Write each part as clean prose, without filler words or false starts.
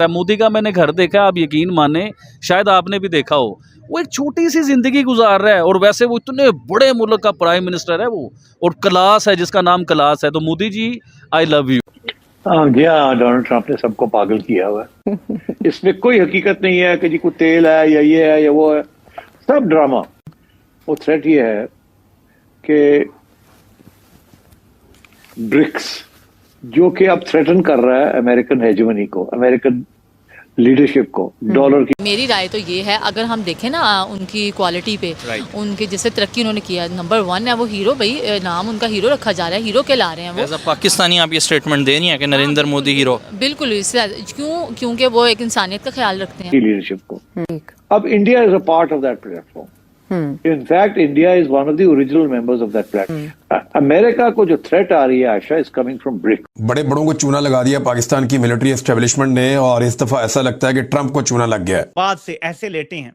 मोदी का मैंने घर देखा, आप यकीन माने, शायद आपने भी देखा हो। वो एक छोटी सी जिंदगी गुजार रहा है और वैसे वो इतने बड़े मुल्क का प्राइम मिनिस्टर है वो, और क्लास है जिसका नाम क्लास है। तो Modi ji, I love you. जी हाँ, डोनाल्ड ट्रंप ने सबको पागल किया हुआ है। इसमें कोई हकीकत नहीं है कि जी कोई तेल है या ये है या वो है, सब ड्रामा। वो थ्रेट ये है कि ब्रिक्स जो कि अब थ्रेटन कर रहा है अमेरिकन हेजेमनी को, अमेरिकन लीडरशिप को, डॉलर की। मेरी राय तो ये है, अगर हम देखें ना उनकी क्वालिटी पे, उनकी जैसे तरक्की उन्होंने किया, नंबर 1 है वो हीरो, भाई नाम उनका हीरो रखा जा रहा है, हीरो के ला रहे हैं वो। पाकिस्तानी आप ये स्टेटमेंट दे रही हैं कि नरेंद्र मोदी हीरो? बिल्कुल, इससे क्योंकि वो एक इंसानियत का ख्याल रखते हैं लीडरशिप को। अब India is a part of that platform. In fact, India is one of the original members of that platform. America को जो थ्रेट आ रही है आशा is coming from BRICS. बड़े बड़ों को चूना लगा दिया पाकिस्तान की मिलिट्री एस्टेब्लिशमेंट ने, और इस दफा ऐसा लगता है कि ट्रंप को चूना लग गया है। बाद से ऐसे लेटे हैं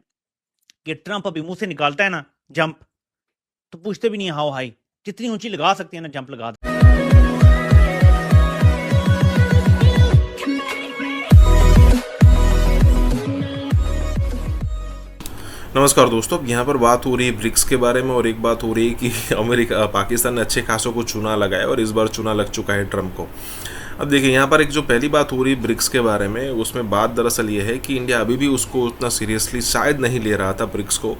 कि ट्रंप अभी मुंह से निकालता है ना जंप, तो पूछते भी नहीं हाउ हाई, जितनी ऊंची लगा सकते हैं ना जंप लगा दे। नमस्कार दोस्तों, यहाँ पर बात हो रही है ब्रिक्स के बारे में, और एक बात हो रही है कि अमेरिका पाकिस्तान ने अच्छे खासों को चूना लगाया और इस बार चूना लग चुका है ट्रंप को। अब देखिए, यहाँ पर एक जो पहली बात हो रही है ब्रिक्स के बारे में, उसमें बात दरअसल ये है कि इंडिया अभी भी उसको उतना सीरियसली शायद नहीं ले रहा था ब्रिक्स को।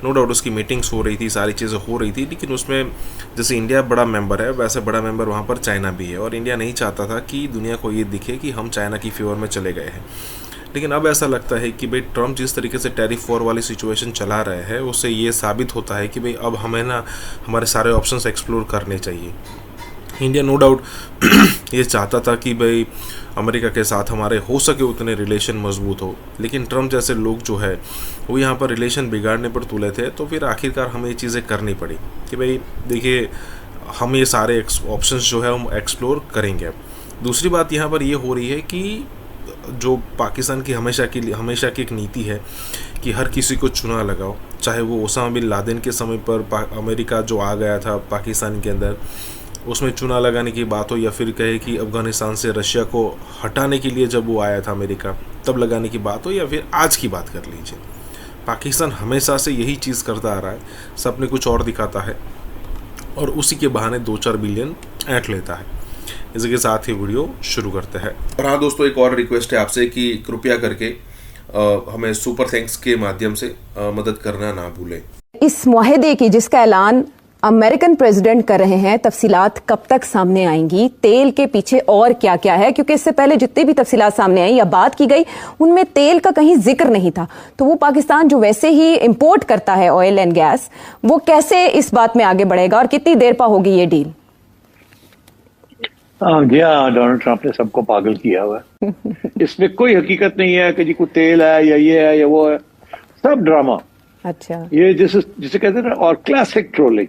नो डाउट उसकी मीटिंग्स हो रही थी, सारी चीज़ें हो रही थी, लेकिन उसमें जैसे इंडिया बड़ा मेंबर है वैसे बड़ा मेंबर वहाँ पर चाइना भी है, और इंडिया नहीं चाहता था कि दुनिया को ये दिखे कि हम चाइना की फेवर में चले गए हैं। लेकिन अब ऐसा लगता है कि भाई ट्रंप जिस तरीके से टैरिफ वॉर वाली सिचुएशन चला रहे हैं, उससे ये साबित होता है कि भाई अब हमें ना हमारे सारे ऑप्शंस एक्सप्लोर करने चाहिए। इंडिया नो डाउट ये चाहता था कि भाई अमेरिका के साथ हमारे हो सके उतने रिलेशन मजबूत हो, लेकिन ट्रंप जैसे लोग जो है वो यहाँ पर रिलेशन बिगाड़ने पर तुले थे, तो फिर आखिरकार हमें ये चीज़ें करनी पड़ी कि भाई देखिए हम ये सारे ऑप्शंस जो है हम एक्सप्लोर करेंगे। दूसरी बात यहाँ पर ये हो रही है कि जो पाकिस्तान की हमेशा की एक नीति है कि हर किसी को चुना लगाओ, चाहे वो ओसामा बिन लादेन के समय पर अमेरिका जो आ गया था पाकिस्तान के अंदर, उसमें चुना लगाने की बात हो, या फिर कहे कि अफ़गानिस्तान से रशिया को हटाने के लिए जब वो आया था अमेरिका तब लगाने की बात हो, या फिर आज की बात कर लीजिए, पाकिस्तान हमेशा से यही चीज़ करता आ रहा है। सपने कुछ और दिखाता है और उसी के बहाने 2-4 बिलियन ऐंठ लेता है। इसी के साथ ही वीडियो शुरू करते हैं। और हाँ दोस्तों, एक और रिक्वेस्ट है आपसे कि कृपया करके हमें सुपर थैंक्स के माध्यम से मदद करना ना भूलें। इस मुआहदे की जिसका ऐलान अमेरिकन प्रेसिडेंट कर रहे हैं, तफसीलात कब तक सामने आएंगी? तेल के पीछे और क्या क्या है? क्योंकि इससे पहले जितनी भी तफसीलात सामने आई या बात की गई, उनमें तेल का कहीं जिक्र नहीं था। तो वो पाकिस्तान जो वैसे ही इंपोर्ट करता है ऑयल एंड गैस, वो कैसे इस बात में आगे बढ़ेगा और कितनी देर पर होगी ये डील? जी हाँ, डोनाल्ड ट्रंप ने सबको पागल किया हुआ है। इसमें कोई हकीकत नहीं है कि जी कोई तेल है या ये है या वो है, सब ड्रामा। अच्छा, ये जिसे कहते हैं ना, और क्लासिक ट्रोलिंग।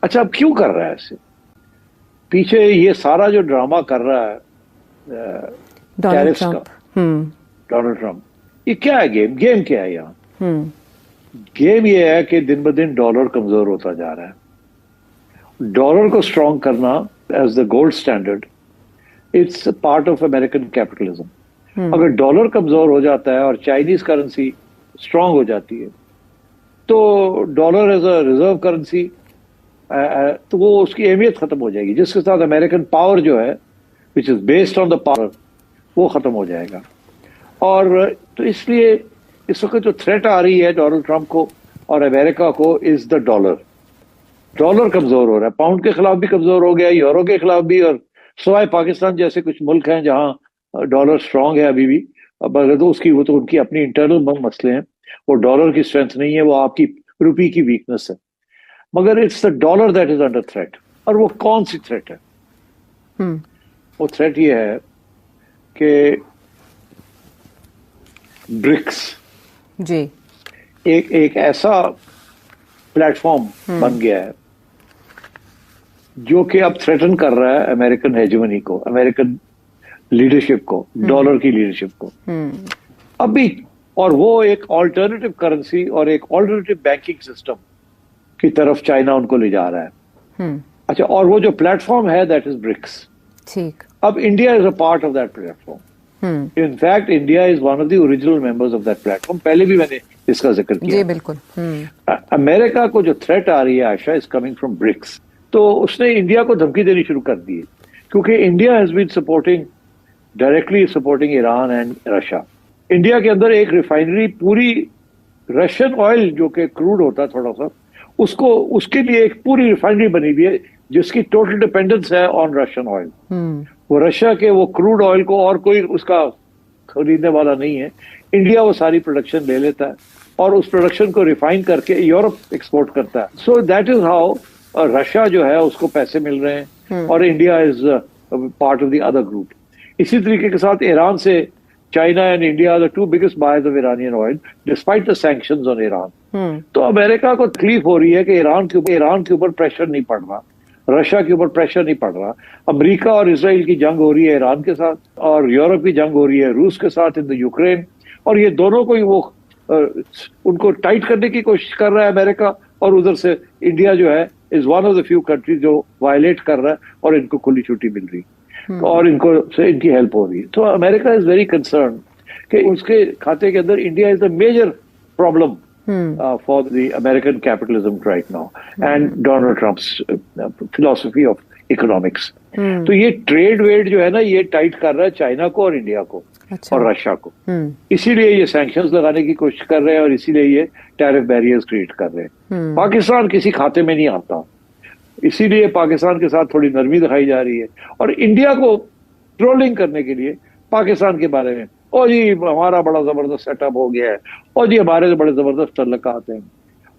अच्छा, अब क्यों कर रहा है ऐसे? पीछे ये सारा जो ड्रामा कर रहा है डोनाल्ड ट्रंप, डोनाल्ड ट्रंप, ये क्या है? गेम क्या है यहाँ? गेम ये है कि दिन ब दिन डॉलर कमजोर होता जा रहा है। डॉलर को स्ट्रॉन्ग करना as the gold standard, it's a part of American capitalism. अगर डॉलर कमजोर हो जाता है और चाइनीज करेंसी स्ट्रांग हो जाती है, तो dollar as a reserve currency, तो वो उसकी अहमियत खत्म हो जाएगी, जिसके साथ अमेरिकन पावर जो है which is based on the power, वो खत्म हो जाएगा। और तो इसलिए इस वक्त जो थ्रेट आ रही है डोनाल्ड ट्रंप को और अमेरिका को इज द डॉलर। डॉलर कमजोर हो रहा है, पाउंड के खिलाफ भी कमजोर हो गया, यूरो के खिलाफ भी, और सिवाय पाकिस्तान जैसे कुछ मुल्क हैं जहां डॉलर स्ट्रांग है अभी भी, अगर तो वो तो उनकी अपनी इंटरनल मसले हैं, वो डॉलर की स्ट्रेंथ नहीं है, वो आपकी रुपये की वीकनेस है। मगर it's the dollar that is under threat. और वो कौन सी थ्रेट है? वो थ्रेट ये है कि ब्रिक्स जी एक ऐसा प्लेटफॉर्म बन गया है जो कि अब थ्रेटन कर रहा है अमेरिकन हेजेमनी को, अमेरिकन लीडरशिप को, डॉलर की लीडरशिप को अभी। और वो एक ऑल्टरनेटिव करेंसी और एक ऑल्टरनेटिव बैंकिंग सिस्टम की तरफ चाइना उनको ले जा रहा है। अच्छा, और वो जो प्लेटफॉर्म है दैट इज ब्रिक्स। ठीक। अब India is a part of that platform. In fact India is one of the original members of that platform, पहले भी मैंने इसका जिक्र किया। जी बिल्कुल। अमेरिका को जो थ्रेट आ रही है आशा इज कमिंग फ्रॉम ब्रिक्स, तो उसने इंडिया को धमकी देनी शुरू कर दी है, क्योंकि India has been supporting directly supporting Iran and Russia. India के अंदर एक रिफाइनरी पूरी रशियन ऑयल जो कि क्रूड होता है थोड़ा सा, उसको उसके लिए एक पूरी रिफाइनरी बनी हुई है जिसकी टोटल डिपेंडेंस है ऑन रशियन ऑयल। वो रशिया के वो क्रूड ऑयल को और कोई उसका खरीदने वाला नहीं है। इंडिया वो सारी प्रोडक्शन ले लेता है और उस प्रोडक्शन को रिफाइन करके यूरोप एक्सपोर्ट करता है। So that is how Russia जो है उसको पैसे मिल रहे हैं और India is part of the other group. इसी तरीके के साथ ईरान से China and India are the two biggest buyers of Iranian oil despite the sanctions on Iran. तो अमेरिका को तकलीफ हो रही है कि ईरान के ऊपर प्रेशर नहीं पड़ रहा, रशिया के ऊपर प्रेशर नहीं पड़ रहा। अमेरिका और इसराइल की जंग हो रही है ईरान के साथ, और यूरोप की जंग हो रही है रूस के साथ इन द यूक्रेन, और ये दोनों को ही वो उनको टाइट करने की कोशिश कर रहा है अमेरिका, और उधर से इंडिया जो है is one of the few countries जो वायलेट कर रहा है और इनको खुली छुट्टी मिल रही और इनको से इनकी हेल्प हो रही है। तो अमेरिका इज वेरी कंसर्न कि उसके खाते के अंदर India is the major problem for the American capitalism right now and Donald Trump's philosophy of economics. तो ये ट्रेड वेड जो है ना ये टाइट कर रहा है चाइना को और इंडिया को और रशिया को। इसीलिए ये सैंक्शंस लगाने की कोशिश कर रहे हैं और इसीलिए ये टैरिफ बैरियर्स क्रिएट कर रहे हैं। पाकिस्तान किसी खाते में नहीं आता, इसीलिए पाकिस्तान के साथ थोड़ी नरमी दिखाई जा रही है और इंडिया को ट्रोलिंग करने के लिए पाकिस्तान के बारे में, ओ जी हमारा बड़ा जबरदस्त सेटअप हो गया है, ओ जी हमारे तो बड़े जबरदस्त तल्लुकात हैं,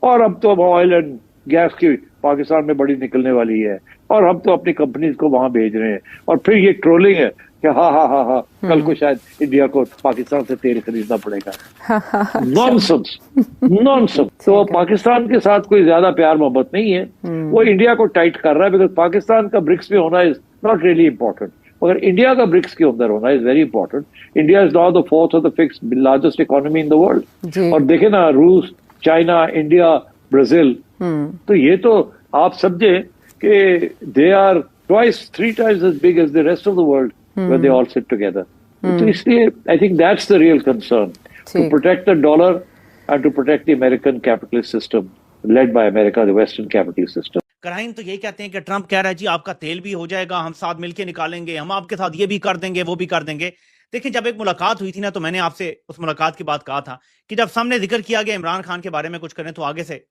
और अब तो ऑयल एंड गैस की पाकिस्तान में बड़ी निकलने वाली है और हम तो अपनी कंपनीज को वहां भेज रहे हैं। और फिर ये ट्रोलिंग है कि हाँ कल को शायद इंडिया को पाकिस्तान से तेल खरीदना पड़ेगा। Nonsense nonsense. तो पाकिस्तान के साथ कोई ज्यादा प्यार मोहब्बत नहीं है, वो इंडिया को टाइट कर रहा है, बिकॉज पाकिस्तान का ब्रिक्स में होना इज नॉट रियली इंपॉर्टेंट, मगर इंडिया का ब्रिक्स के अंदर होना is very important. India is now the fourth और the fifth largest economy in the world. और देखे ना रूस, चाइना, इंडिया, ब्राजील, तो ये तो आप समझे कि they are twice 3 times as big as the rest of the world when they all sit together. तो इसलिए I think that's the real concern, to protect the dollar and to protect the American capitalist system led by America, the western capitalist system. कराइन तो यही कहते हैं कि Trump कह रहा है जी आपका तेल भी हो जाएगा, हम साथ मिलके निकालेंगे, हम आपके साथ ये भी कर देंगे वो भी कर देंगे। देखिए जब एक मुलाकात हुई थी ना, तो मैंने आपसे उस मुलाकात की बात कहा था कि जब सामने जिक्र किया गया इमरान खान के बारे में कुछ करें, तो आगे से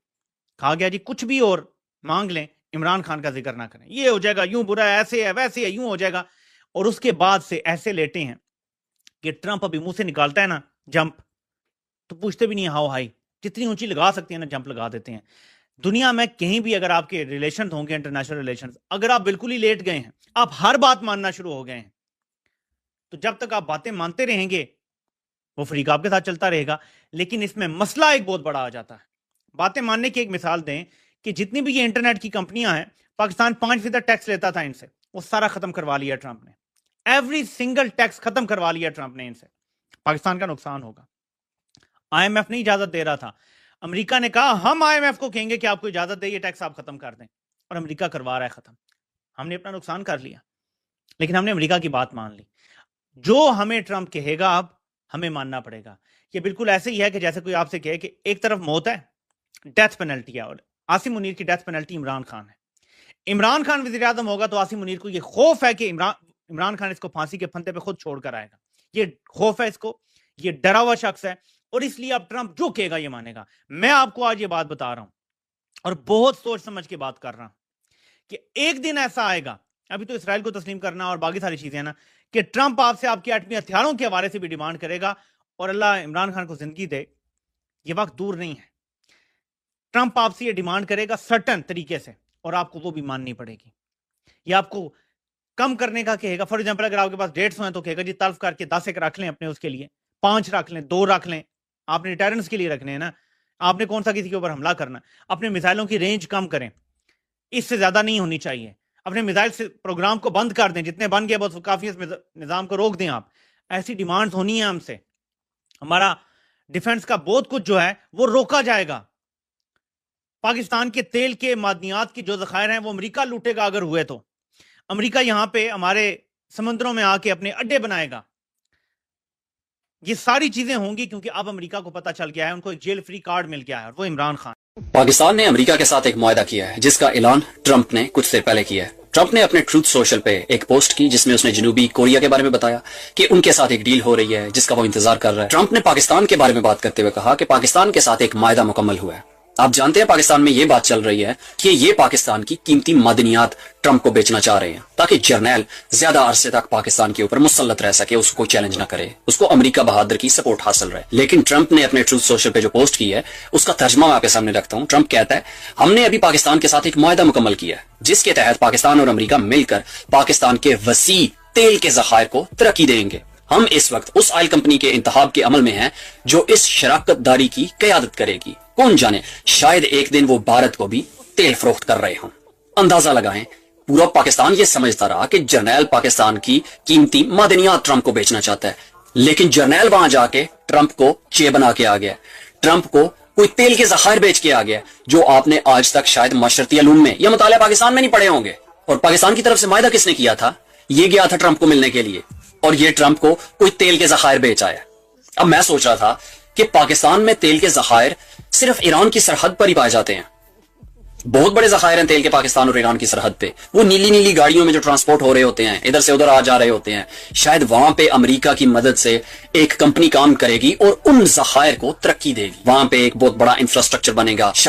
कहा गया जी कुछ भी और मांग लें, इमरान खान का जिक्र ना करें, ये हो जाएगा, यूं बुरा है, ऐसे है, वैसे है, यूं हो जाएगा। और उसके बाद से ऐसे लेटे हैं कि ट्रंप अभी मुंह से निकालता है ना जंप, तो पूछते भी नहीं हाउ हाई, जितनी ऊंची लगा सकते हैं ना जंप लगा देते हैं। दुनिया में कहीं भी अगर आपके रिलेशन होंगे, इंटरनेशनल रिलेशन, अगर आप बिल्कुल ही लेट गए हैं, आप हर बात मानना शुरू हो गए हैं, तो जब तक आप बातें मानते रहेंगे वो फ्रीक आपके साथ चलता रहेगा। लेकिन इसमें मसला एक बहुत बड़ा आ जाता है। बातें मानने की एक मिसाल दें कि जितनी भी ये इंटरनेट की कंपनियां हैं, पाकिस्तान 5% टैक्स लेता था इनसे, वो सारा खत्म करवा लिया ट्रंप ने। एवरी सिंगल टैक्स खत्म करवा लिया ट्रंप ने इनसे। पाकिस्तान का नुकसान होगा। IMF नहीं इजाजत दे रहा था, अमेरिका ने कहा हम IMF को कहेंगे कि आपको इजाजत दे, ये टैक्स आप खत्म कर दें, और अमेरिका करवा रहा है खत्म। हमने अपना नुकसान कर लिया, लेकिन हमने अमेरिका की बात मान ली। जो हमें ट्रंप कहेगा अब हमें मानना पड़ेगा। ये बिल्कुल ऐसे ही है कि जैसे कोई आपसे कहे कि एक तरफ मौत है, डेथ पेनल्टी है, और आसिम मुनीर की डेथ पेनल्टी इमरान खान है। इमरान खान वज़ीर आज़म होगा तो आसिम मुनीर को ये खौफ है कि इमरान खान इसको फांसी के फंदे पे खुद छोड़कर आएगा। ये खौफ है इसको, ये डरा हुआ शख्स है, और इसलिए अब ट्रंप जो कहेगा ये मानेगा। मैं आपको आज ये बात बता रहा हूं और बहुत सोच समझ के बात कर रहा हूं कि एक दिन ऐसा आएगा, अभी तो इसराइल को तस्लीम करना और बाकी सारी चीजें ना, कि ट्रंप आपसे आपके एटमी हथियारों के हवाले से भी डिमांड करेगा, और अल्लाह इमरान खान को जिंदगी दे, ये वक्त दूर नहीं है। ट्रंप आपसे ये डिमांड करेगा सर्टन तरीके से, और आपको वो भी माननी पड़ेगी। ये आपको कम करने का कहेगा। फॉर एग्जाम्पल अगर आपके पास 150 है तो कहेगा जी तल्फ करके 10 एक रख लें अपने, उसके लिए 5 रख लें, 2 रख लें, आपने डिटरेंस के लिए रखने हैं ना, आपने कौन सा किसी के ऊपर हमला करना। अपने मिसाइलों की रेंज कम करें, इससे ज्यादा नहीं होनी चाहिए। अपने मिसाइल से प्रोग्राम को बंद कर दें, जितने बन गए बहुत काफी, इस निजाम को रोक दें आप। ऐसी डिमांड्स होनी है हमसे। हमारा डिफेंस का बहुत कुछ जो है वो रोका जाएगा। पाकिस्तान के तेल के मादनियात की जो ज़खायर हैं वो अमेरिका लूटेगा। अगर हुए तो अमेरिका यहां पे हमारे समंदरों में आके अपने अड्डे बनाएगा। ये सारी चीजें होंगी क्योंकि अब अमेरिका को पता चल गया है, उनको एक जेल फ्री कार्ड मिल गया है, और वो इमरान खान। पाकिस्तान ने अमेरिका के साथ एक मुआहदा किया है जिसका ऐलान ट्रंप ने कुछ देर पहले किया है। ट्रंप ने अपने ट्रूथ सोशल पे एक पोस्ट की जिसमें उसने जनूबी कोरिया के बारे में बताया कि उनके साथ एक डील हो रही है जिसका वो इंतजार कर रहा है। ट्रंप ने पाकिस्तान के बारे में बात करते हुए कहा कि पाकिस्तान के साथ एक मुआहदा मुकम्मल हुआ है। आप जानते हैं पाकिस्तान में ये बात चल रही है कि ये पाकिस्तान की कीमती मादनियात ट्रंप को बेचना चाह रहे हैं ताकि जर्नैल ज्यादा अरसे तक पाकिस्तान के ऊपर मुसल्लत रह सके, उसको चैलेंज ना करे, उसको अमेरिका बहादुर की सपोर्ट हासिल रहे। लेकिन ट्रंप ने अपने ट्रूथ सोशल पे जो पोस्ट की है उसका तर्जमा मैं आपके सामने रखता हूं। ट्रंप कहता है, हमने अभी पाकिस्तान के साथ एक मुआहदा मुकम्मल किया है जिसके तहत पाकिस्तान और अमेरिका मिलकर पाकिस्तान के वसी तेल के जखायर को तरक्की देंगे। हम इस वक्त उस ऑयल कंपनी के इंतखाब के अमल में हैं जो इस शराकतदारी की क़यादत करेगी। कौन जाने शायद एक दिन वो भारत को भी तेल फरोख्त कर रहे हों। अंदाजा लगाएं, पूरा पाकिस्तान ये समझता रहा कि जर्नैल पाकिस्तान की कीमती मादनियात ट्रंप को बेचना चाहता है, लेकिन जर्नैल वहां जाके ट्रंप को चे बना के आ गया। ट्रंप को कोई तेल के जखायर बेच के आ गया जो आपने आज तक शायद माशरती अलूम में या मुतालिया पाकिस्तान में नहीं पढ़े होंगे। और पाकिस्तान की तरफ से मुआहदा किसने किया था? ये गया था ट्रंप को मिलने के लिए, और ये ट्रंप को कोई तेल के जखायर बेच आया। अब मैं सोच रहा था कि पाकिस्तान में तेल के जखायर सिर्फ ईरान की सरहद पर ही पाए जाते हैं। बहुत बड़े जखायर हैं तेल के पाकिस्तान और ईरान की सरहद पे। वो नीली नीली गाड़ियों में जो ट्रांसपोर्ट हो रहे होते हैं, इधर से उधर आ जा रहे होते हैं। शायद वहां पे अमेरिका की मदद से एक कंपनी काम करेगी और उन जखायर को तरक्की देगी। वहां पे एक बहुत बड़ा इंफ्रास्ट्रक्चर बनेगा।